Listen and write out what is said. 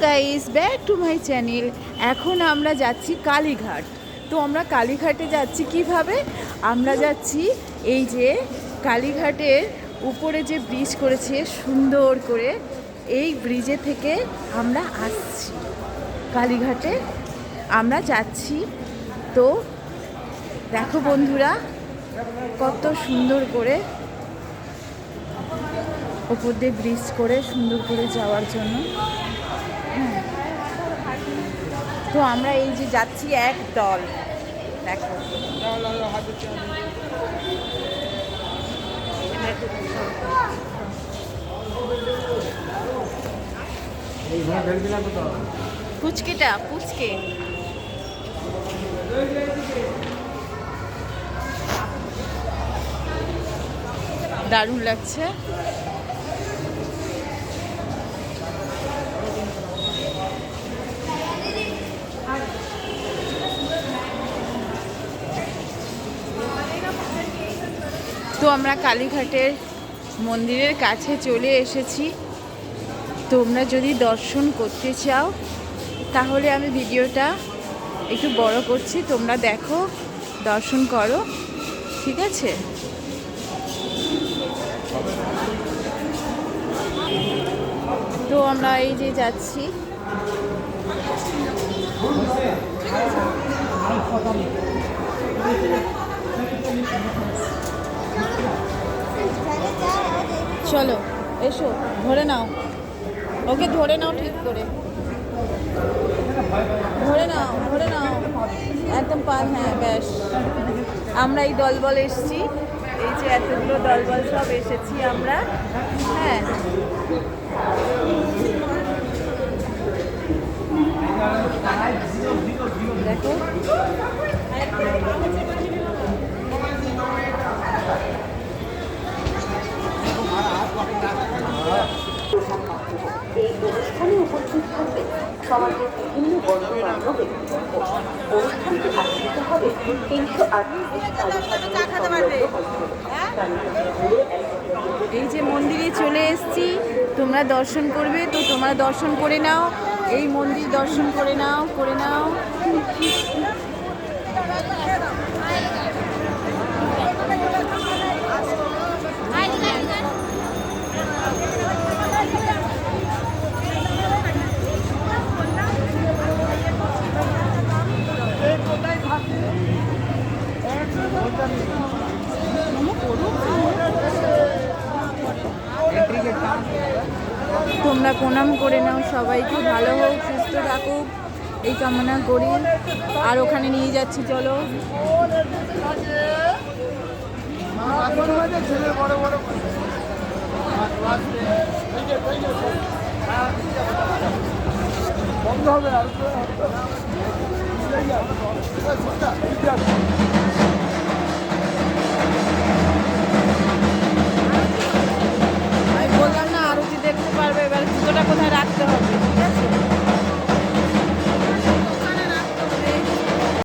Guys, back to my channel. এখন আমরা যাচ্ছি কালীঘাট। তো আমরা কালীঘাটে যাচ্ছি কিভাবে? আমরা যাচ্ছি এই যে কালীঘাটের উপরে যে ব্রিজ করেছে সুন্দর করে, এই ব্রিজে থেকে আমরা আসছি কালীঘাটে, আমরা যাচ্ছি। তো দেখো বন্ধুরা, কত সুন্দর করে ওপর দিয়ে ব্রিজ করে সুন্দর করে যাওয়ার জন্য। হ্যাঁ, তো আমরা এই যে যাচ্ছি এক দল, দেখো পুচকেটা পুচকে দারুণ লাগছে। তো আমরা কালীঘাটের মন্দিরের কাছে চলে এসেছি। তোমরা যদি দর্শন করতে চাও তাহলে আমি ভিডিওটা একটু বড় করছি, তোমরা দেখো, দর্শন করো, ঠিক আছে? তো আমরা এই যে যাচ্ছি, চলো এসো, ধরে নাও ওকে, ধরে নাও ঠিক করে, ধরে নাও ধরে নাও একদম হ্যাঁ ব্যাস। আমরা এই দলবল এসেছি, এই যে এতগুলো দলবল সব এসেছি আমরা। হ্যাঁ, দেখো এই অনুষ্ঠানে উপস্থিত থাকবে সমাজের বিভিন্ন গণ্যমান্য ব্যক্তিবর্গ। অনুষ্ঠানটি আয়োজিত হবে 338 এই যে মন্দিরে চলে এসেছি, তোমরা দর্শন করবে, তো তোমরা দর্শন করে নাও, এই মন্দির দর্শন করে নাও, করে নাও। তোমরা প্রণাম করে নাও, সবাইকে ভালো হোক, সুস্থ থাকুক এই কামনা করি। আর ওখানে নিয়ে যাচ্ছি, চলো। বন্ধ হবে আর